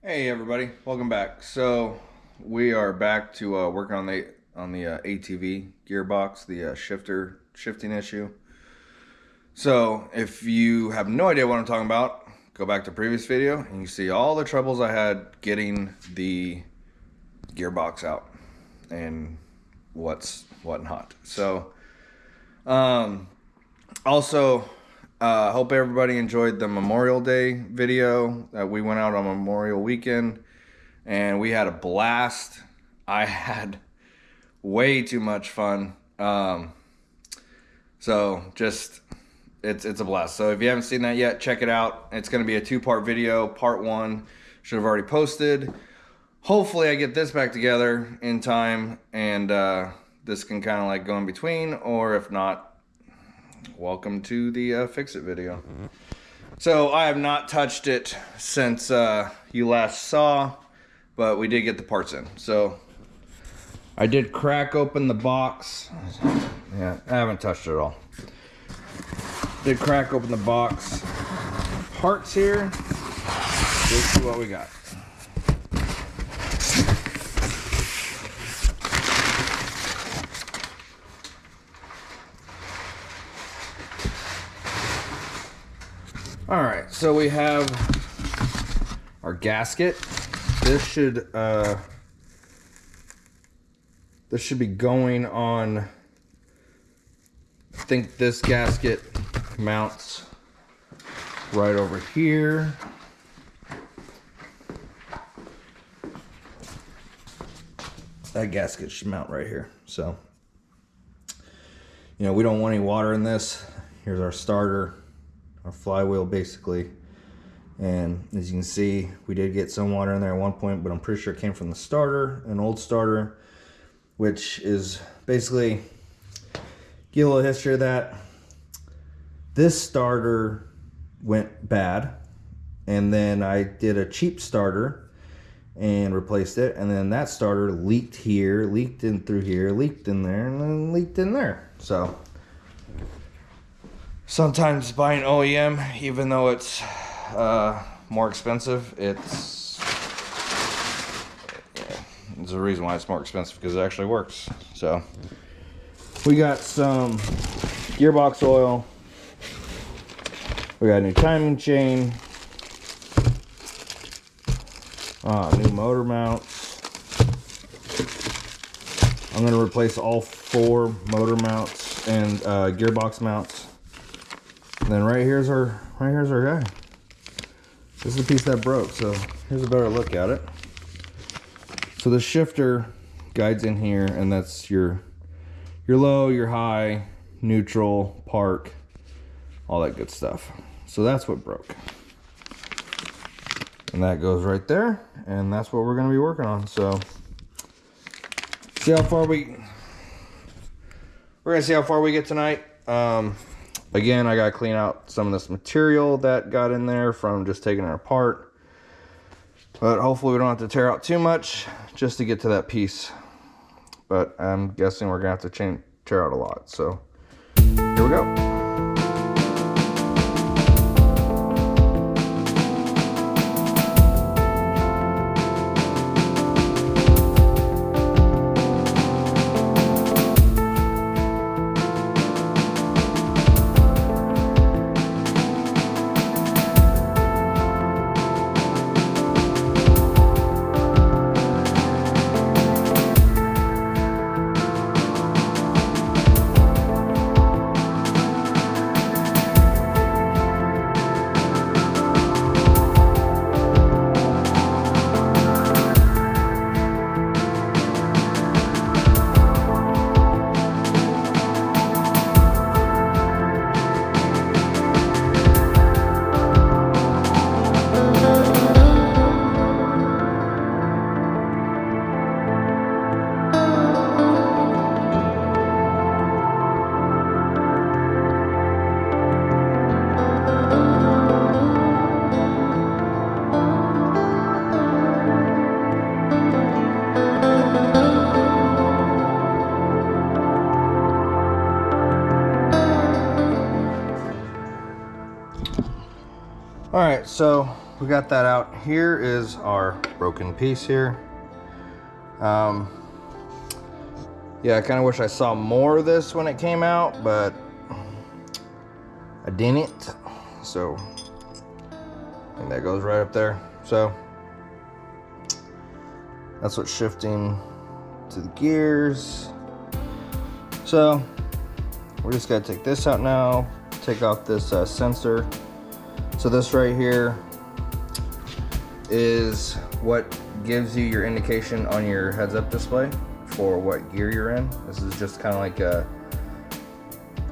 Hey everybody, welcome back. So we are back to working on the ATV gearbox, the shifting issue. So if you have no idea what I'm talking about, go back to previous video and you see all the troubles I had getting the gearbox out and what's what not. So also hope everybody enjoyed the Memorial Day video that we went out on Memorial weekend. And we had a blast. I had way too much fun. So just it's a blast. So if you haven't seen that yet, check it out. It's going to be a two-part video. Part one should have already posted. Hopefully I get this back together in time and this can kind of like go in between, or if not, welcome to the fix it video. So I have not touched it since you last saw, but we did get the parts in. So I did crack open the box. Yeah, I haven't touched it at all. Did crack open the box. Parts here. Let's see what we got. All right, so we have our gasket. This should be going on. I think this gasket mounts right over here. That gasket should mount right here. So, you know, we don't want any water in this. Here's our starter, our flywheel basically. And as you can see, we did get some water in there at one point, but I'm pretty sure it came from the starter, an old starter, which is basically, give a little history of that. This starter went bad, and then I did a cheap starter and replaced it, and then that starter leaked here, leaked in through here, leaked in there, and then leaked in there. So sometimes buying OEM, even though it's more expensive, there's a reason why it's more expensive, because it actually works. So we got some gearbox oil, we got a new timing chain, new motor mounts. I'm going to replace all 4 motor mounts and gearbox mounts. And then right here's our guy. This is the piece that broke, so here's a better look at it. So the shifter guides in here, and that's your low, your high, neutral, park, all that good stuff. So that's what broke. And that goes right there, and that's what we're gonna be working on. So see how far we're gonna see how far we get tonight. Again, I gotta clean out some of this material that got in there from just taking it apart. But hopefully we don't have to tear out too much just to get to that piece. But I'm guessing we're gonna have to tear out a lot. So here we go. All right, so we got that out. Here is our broken piece here. Yeah, I kind of wish I saw more of this when it came out, but I didn't. So, and that goes right up there. So, that's what's shifting to the gears. So, we're just gonna take this out now, take off this sensor. So this right here is what gives you your indication on your heads-up display for what gear you're in. This is just kind of like a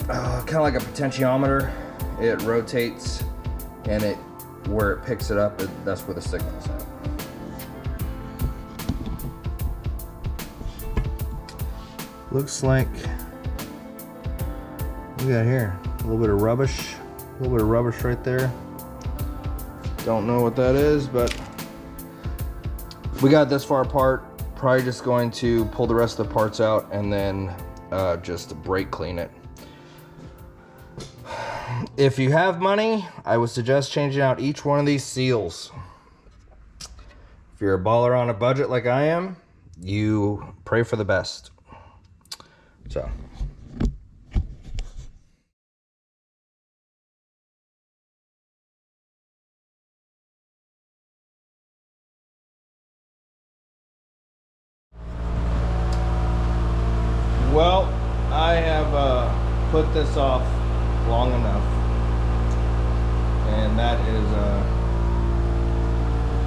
potentiometer. It rotates, and where it picks it up, that's where the signal's at. Looks like we got here a little bit of rubbish right there. Don't know what that is, but we got this far apart. Probably just going to pull the rest of the parts out and then just brake clean it. If you have money, I would suggest changing out each one of these seals. If you're a baller on a budget like I am, you pray for the best. So. Well, I have put this off long enough, and that is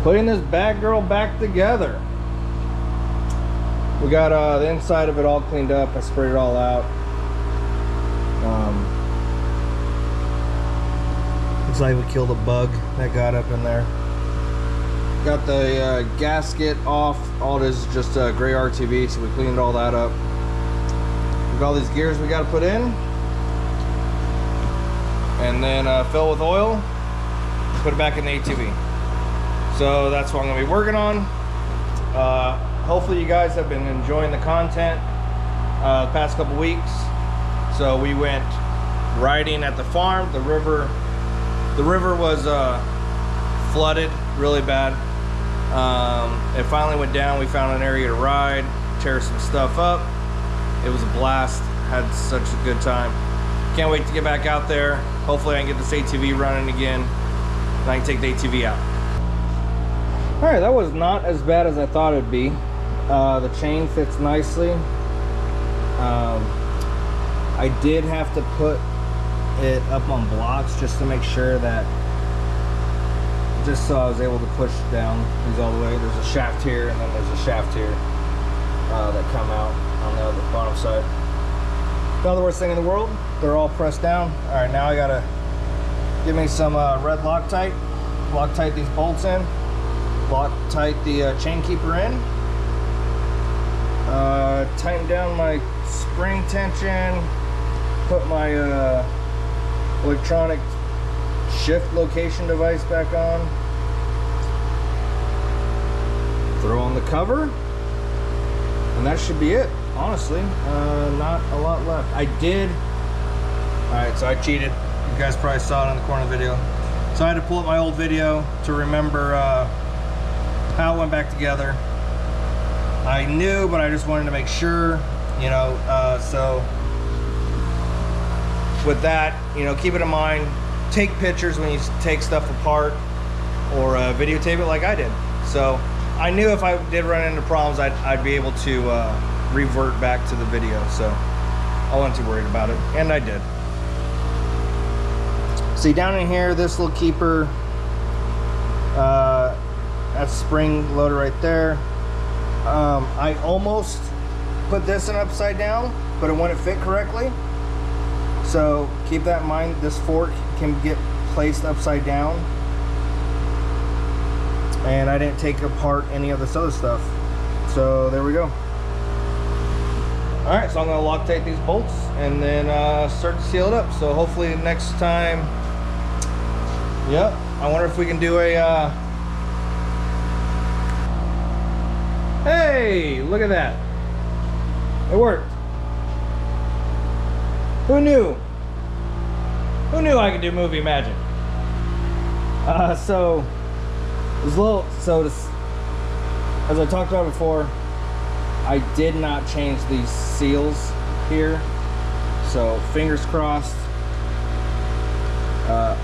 putting this bad girl back together. We got the inside of it all cleaned up. I sprayed it all out. Looks like we killed a bug that got up in there. Got the gasket off. All this is just gray RTV, so we cleaned all that up. All these gears we got to put in, and then fill with oil, put it back in the ATV. So that's what I'm going to be working on. Hopefully you guys have been enjoying the content the past couple weeks. So we went riding at the farm. The river was flooded really bad. It finally went down. We found an area to ride, tear some stuff up. It was a blast. Had such a good time. Can't wait to get back out there. Hopefully I can get this ATV running again, and I can take the ATV out. All right, that was not as bad as I thought it'd be. The chain fits nicely. I did have to put it up on blocks just to make sure that, just so I was able to push down these all the way. There's a shaft here, and then there's a shaft here that come out on the other bottom side. Not the worst thing in the world. They're all pressed down. All right, now I gotta give me some red Loctite. Loctite these bolts in. Loctite the chain keeper in. Tighten down my spring tension. Put my electronic shift location device back on. Throw on the cover. And that should be it, honestly. Not a lot left. I did. All right, so I cheated. You guys probably saw it in the corner of the video. So I had to pull up my old video to remember how it went back together. I knew, but I just wanted to make sure, you know. So with that, you know, keep it in mind. Take pictures when you take stuff apart, or videotape it like I did. So I knew if I did run into problems, I'd be able to revert back to the video, so I wasn't too worried about it, and I did. See, down in here, this little keeper, that's spring loader right there. I almost put this in upside down, but it wouldn't fit correctly. So keep that in mind. This fork can get placed upside down. And I didn't take apart any of this other stuff. So there we go. All right, so I'm gonna Loctite these bolts and then start to seal it up. So hopefully next time, yep, I wonder if we can do a, hey, look at that. It worked. Who knew? Who knew I could do movie magic? So There's a little, so this, as I talked about before, I did not change these seals here. So fingers crossed.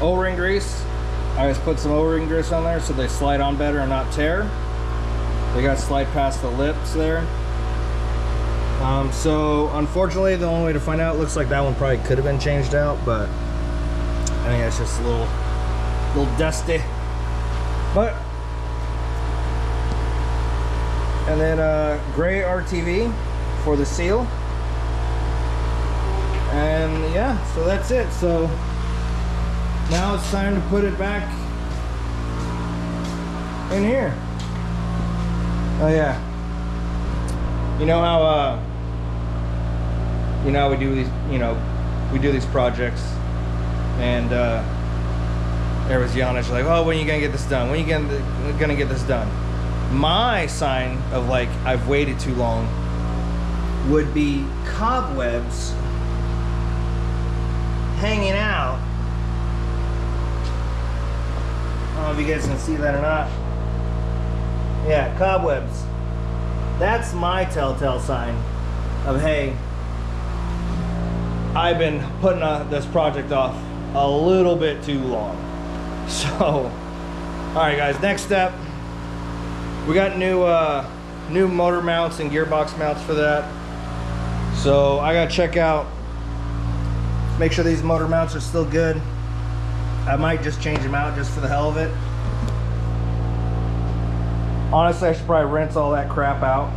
O-ring grease. I just put some O-ring grease on there so they slide on better and not tear. They got to slide past the lips there. So unfortunately, the only way to find out, looks like that one probably could have been changed out, but I think it's just a little dusty. But and then gray RTV for the seal. And yeah, so that's it. So now it's time to put it back in here. Oh yeah. You know how we do these, we do these projects, and everyone's yelling at you like, oh, when are you gonna get this done? When are you gonna get this done? My sign of like I've waited too long would be cobwebs hanging out. I don't know if you guys can see that or not. Yeah, cobwebs. That's my telltale sign of, hey, I've been putting this project off a little bit too long. So, all right guys, next step, we got new motor mounts and gearbox mounts for that. So I gotta check out, make sure these motor mounts are still good. I might just change them out just for the hell of it. Honestly, I should probably rinse all that crap out.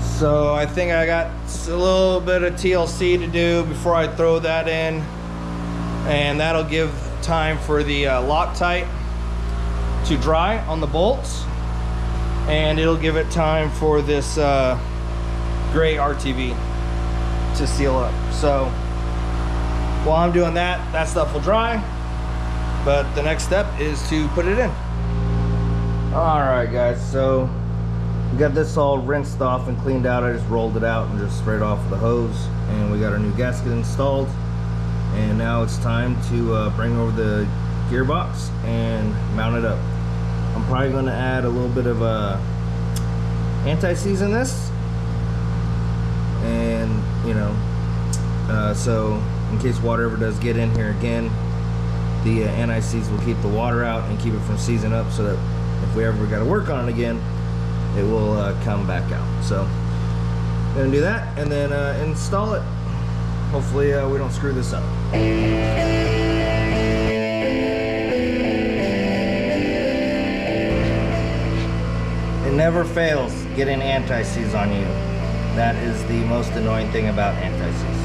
So I think I got a little bit of TLC to do before I throw that in, and that'll give time for the Loctite to dry on the bolts, and it'll give it time for this gray RTV to seal up. So while I'm doing that, that stuff will dry, but the next step is to put it in. All right guys, so we got this all rinsed off and cleaned out. I just rolled it out and just sprayed off with the hose, and we got our new gasket installed. And now it's time to bring over the gearbox and mount it up. I'm probably going to add a little bit of anti-seize in this, and so in case water ever does get in here again, the anti-seize will keep the water out and keep it from seizing up, so that if we ever got to work on it again, it will come back out. So I'm gonna do that and then install it. Hopefully we don't screw this up. It never fails getting anti-seize on you. That is the most annoying thing about anti-seize.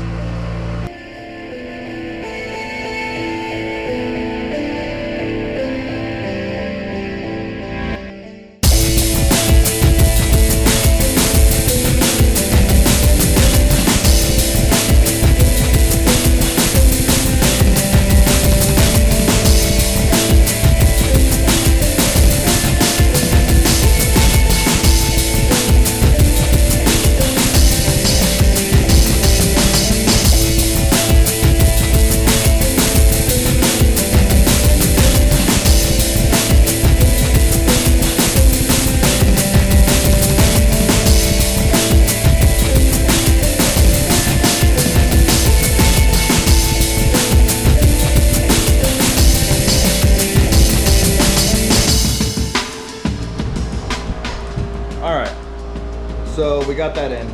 So we got that in.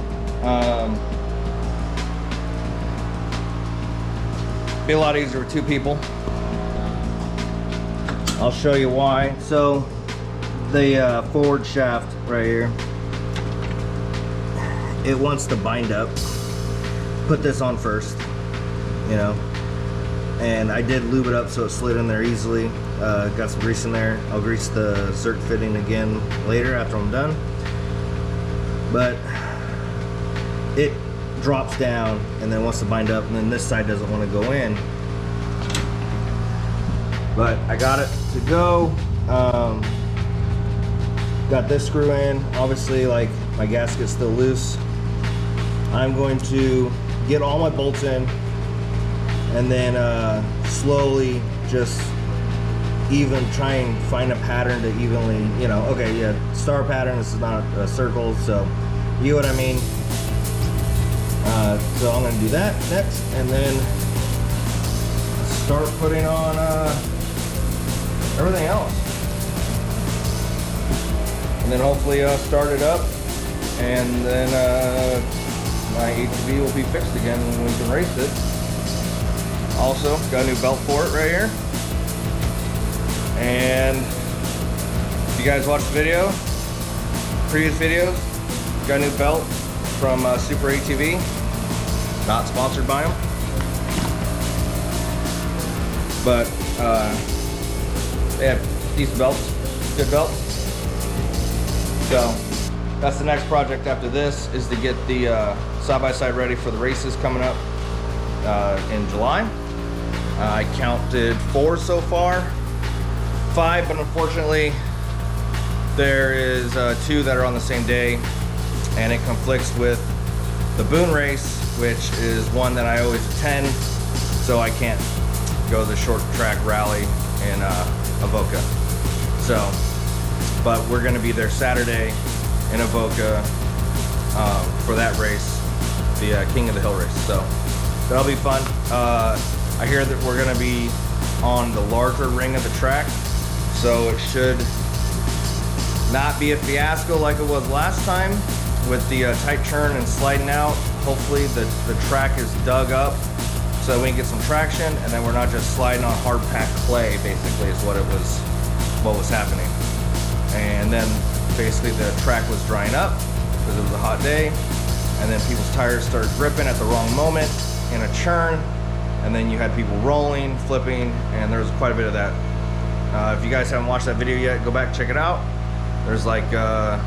Be a lot easier with two people. I'll show you why. So the forward shaft right here, it wants to bind up. Put this on first, and I did lube it up so it slid in there easily. Got some grease in there. I'll grease the Zerk fitting again later after I'm done. But it drops down and then wants to bind up, and then this side doesn't want to go in. But I got it to go. Got this screw in. Obviously, like, my gasket's still loose. I'm going to get all my bolts in and then slowly just even try and find a pattern to evenly, you know, okay, yeah, star pattern, this is not a circle, so you know what I mean. So I'm gonna do that next, and then start putting on everything else. And then hopefully start it up, and then my ATV will be fixed again when we can race it. Also, got a new belt for it right here. And if you guys watched the video, previous videos, got a new belt from Super ATV. Not sponsored by them. But they have decent belts, good belts. So that's the next project after this, is to get the side-by-side ready for the races coming up in July. I counted 4 so far, 5, but unfortunately there is 2 that are on the same day, and it conflicts with the Boone race, which is one that I always attend, so I can't go the short track rally in Avoca. So, but we're gonna be there Saturday in Avoca for that race, the King of the Hill race. So that'll be fun. I hear that we're gonna be on the larger ring of the track, so it should not be a fiasco like it was last time with the tight turn and sliding out. Hopefully the track is dug up so we can get some traction, and then we're not just sliding on hard packed clay, basically, is what was happening. And then basically the track was drying up because it was a hot day, and then people's tires started gripping at the wrong moment in a churn, and then you had people rolling, flipping, and there was quite a bit of that. If you guys haven't watched that video yet, go back, check it out. There's like there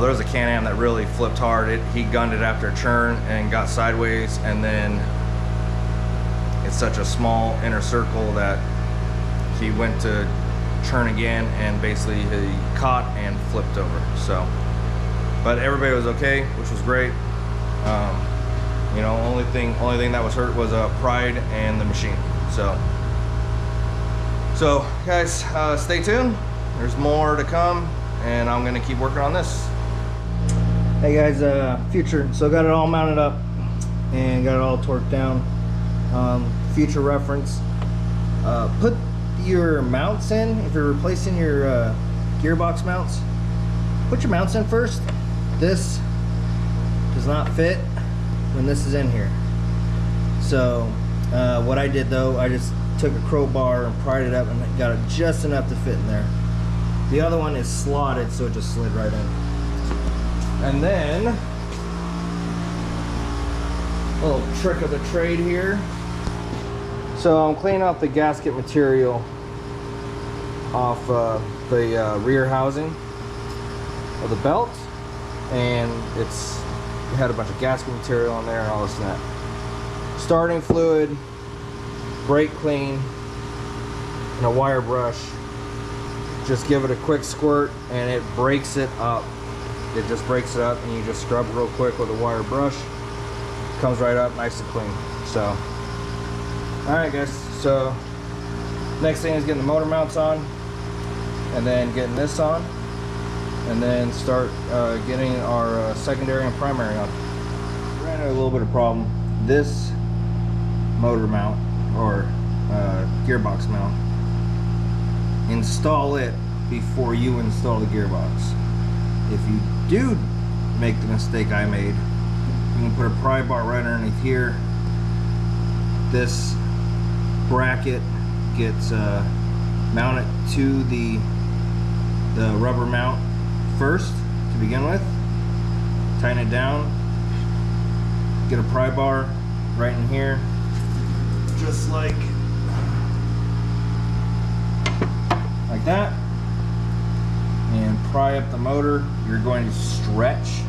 was a Can-Am that really flipped hard. He gunned it after a churn and got sideways, and then it's such a small inner circle that he went to turn again, and basically he caught and flipped over. So, but everybody was okay, which was great. You know, only thing that was hurt was pride and the machine. So guys, stay tuned. There's more to come, and I'm gonna keep working on this. Hey guys, future, so got it all mounted up and got it all torqued down. Future reference, put your mounts in. If you're replacing your gearbox mounts, put your mounts in first. This does not fit when this is in here. So what I did though, I just took a crowbar and pried it up and got it just enough to fit in there. The other one is slotted, so it just slid right in. And then, a little trick of the trade here. So I'm cleaning out the gasket material off the rear housing of the belt, and it had a bunch of gasket material on there and all this and that. Starting fluid, brake clean, and a wire brush. Just give it a quick squirt and it breaks it up. It just breaks it up, and you just scrub real quick with a wire brush. Comes right up nice and clean. So, alright guys, so next thing is getting the motor mounts on, and then getting this on, and then start getting our secondary and primary on. Ran into a little bit of problem. This motor mount, or gearbox mount, install it before you install the gearbox. If you do make the mistake I made, you can put a pry bar right underneath here. This bracket gets mounted to the rubber mount first to begin with. Tighten it down. Get a pry bar right in here, just like that, and pry up the motor. You're going to stretch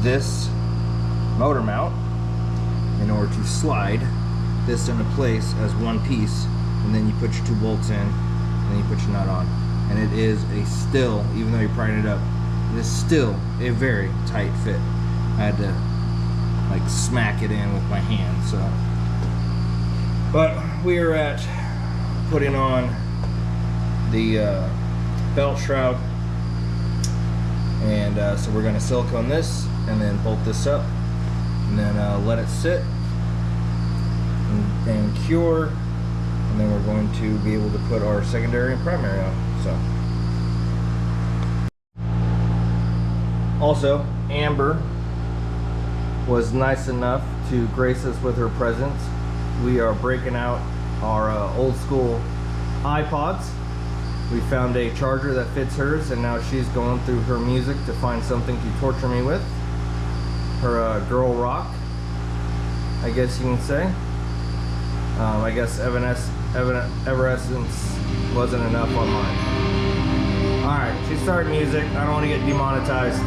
this motor mount in order to slide this into place as one piece, and then you put your 2 bolts in, and then you put your nut on, and it is still, even though you're prying it up, it is still a very tight fit. I had to like smack it in with my hand. So, but we are at putting on the belt shroud, and so we're going to silicone this and then bolt this up, and then let it sit and cure, and then we're going to be able to put our secondary and primary on. So also, Amber was nice enough to grace us with her presence. We are breaking out our old school iPods. We found a charger that fits hers, and now she's going through her music to find something to torture me with. Her girl rock, I guess you can say. I guess Evanescence wasn't enough on mine. Alright, she started music. I don't want to get demonetized.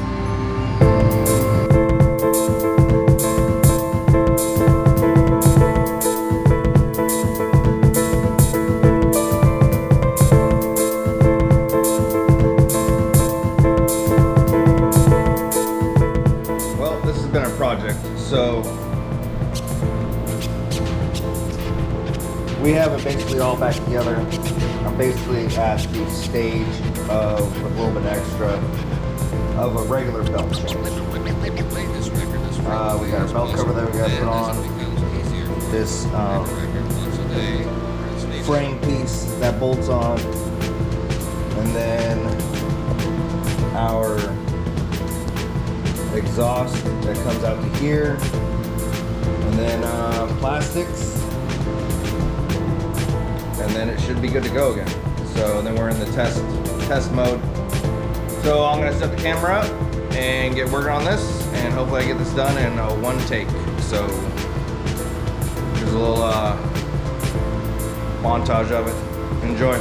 So we have it basically all back together. I'm basically at the stage of a little bit extra of a regular belt change. We got a belt cover that we got to put on. This frame piece that bolts on, and then our exhaust that comes out to here, and then plastics, and then it should be good to go again. So then we're in the test mode. So I'm gonna set the camera up and get working on this, and hopefully I get this done in one take. So there's a little montage of it. Enjoy.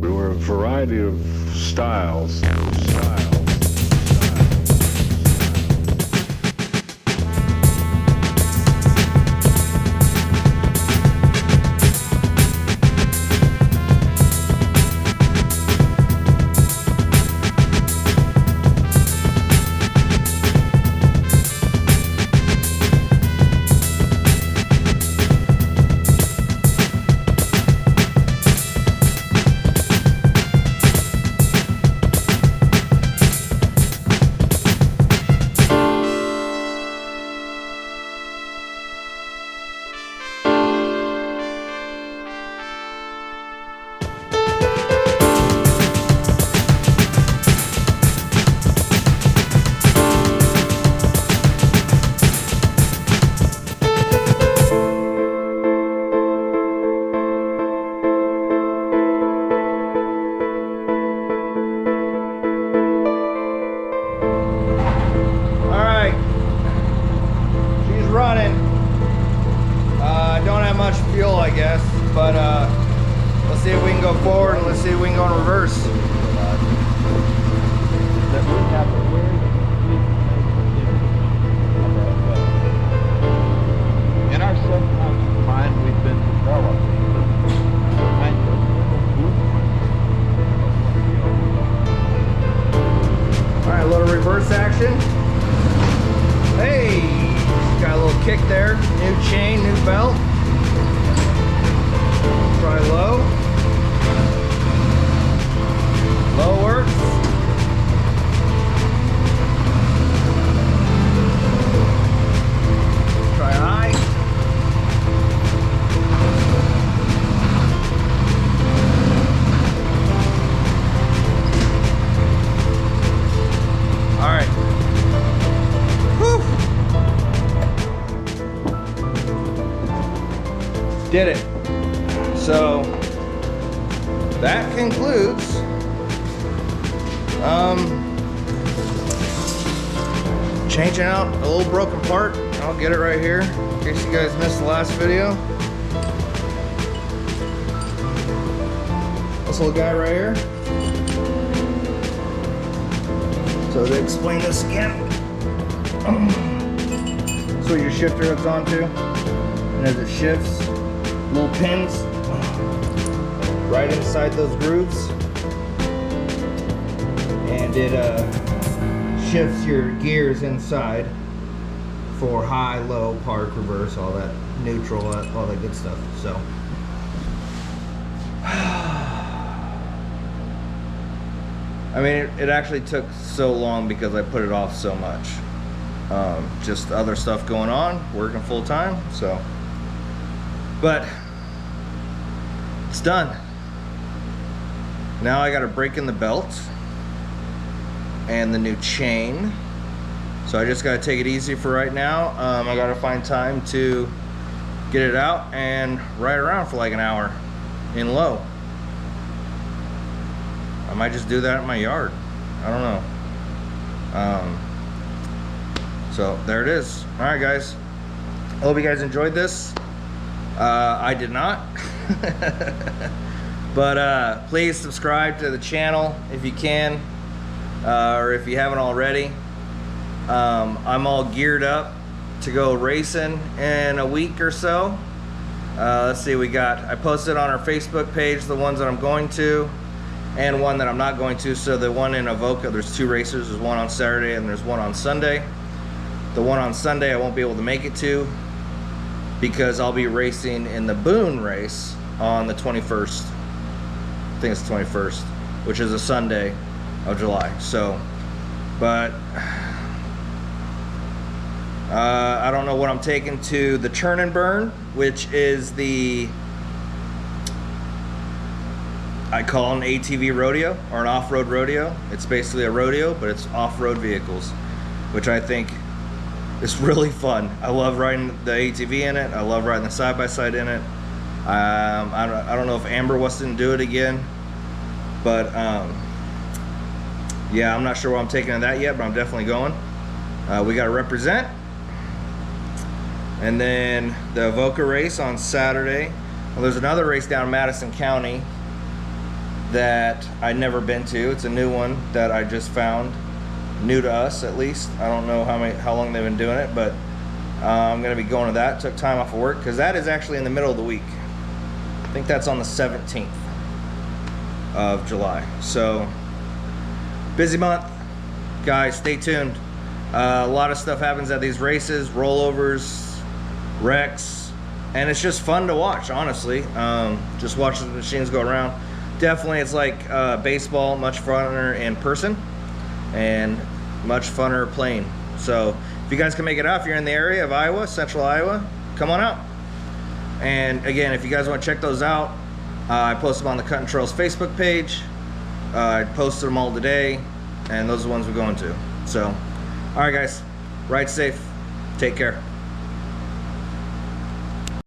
There were a variety of styles. fuel, I guess. But let's see if we can go forward and let's see if we can go in reverse. In our subconscious mind, we've been developing the kind of little blueprint. All right, reverse action. Hey, got a little kick there. New chain, new belt. Try low. Low works. Try high. All right. Whew. Did it. So that concludes changing out a little broken part. I'll get it right here in case you guys missed the last video. This little guy right here. So to explain this again, so your shifter hooks onto, and as it shifts, little pins right inside those grooves, and it shifts your gears inside for high, low, park, reverse, all that, neutral, all that good stuff. So I mean, it actually took so long because I put it off so much. Just other stuff going on, working full time, so. But it's done. Now I gotta break in the belt and the new chain. So I just gotta take it easy for right now. I gotta find time to get it out and ride around for like an hour in low. I might just do that in my yard. I don't know. So there it is. All right, guys. I hope you guys enjoyed this. I did not. But please subscribe to the channel if you can, or if you haven't already. I'm all geared up to go racing in a week or so. Let's see, I posted on our Facebook page the ones that I'm going to, and one that I'm not going to. So the one in Avoca, there's 2 races. There's one on Saturday and there's one on Sunday. The one on Sunday I won't be able to make it to because I'll be racing in the Boone race on the 21st. I think it's the 21st, which is a Sunday of July. So, but I don't know what I'm taking to the Churn and Burn, which is I call it an ATV rodeo or an off-road rodeo. It's basically a rodeo, but it's off-road vehicles, which I think is really fun. I love riding the ATV in it. I love riding the side-by-side in it. I don't know if Amber wants to do it again, but yeah, I'm not sure what I'm taking to that yet, but I'm definitely going. We got to represent. And then the Avoca race on Saturday. Well, there's another race down in Madison County that I'd never been to. It's a new one that I just found, new to us at least. I don't know how long they've been doing it, but I'm gonna be going to that. Took time off of work because that is actually in the middle of the week. I think that's on the 17th of July. So busy month, guys. Stay tuned. A lot of stuff happens at these races, rollovers, wrecks, and it's just fun to watch, honestly. Just watch the machines go around. Definitely, it's like baseball, much funner in person and much funner playing. So if you guys can make it out, if you're in the area of Iowa, central Iowa, come on out. And again, if you guys want to check those out, I post them on the Cutting Trails Facebook page. I posted them all today, and those are the ones we're going to. So, all right, guys, ride safe. Take care.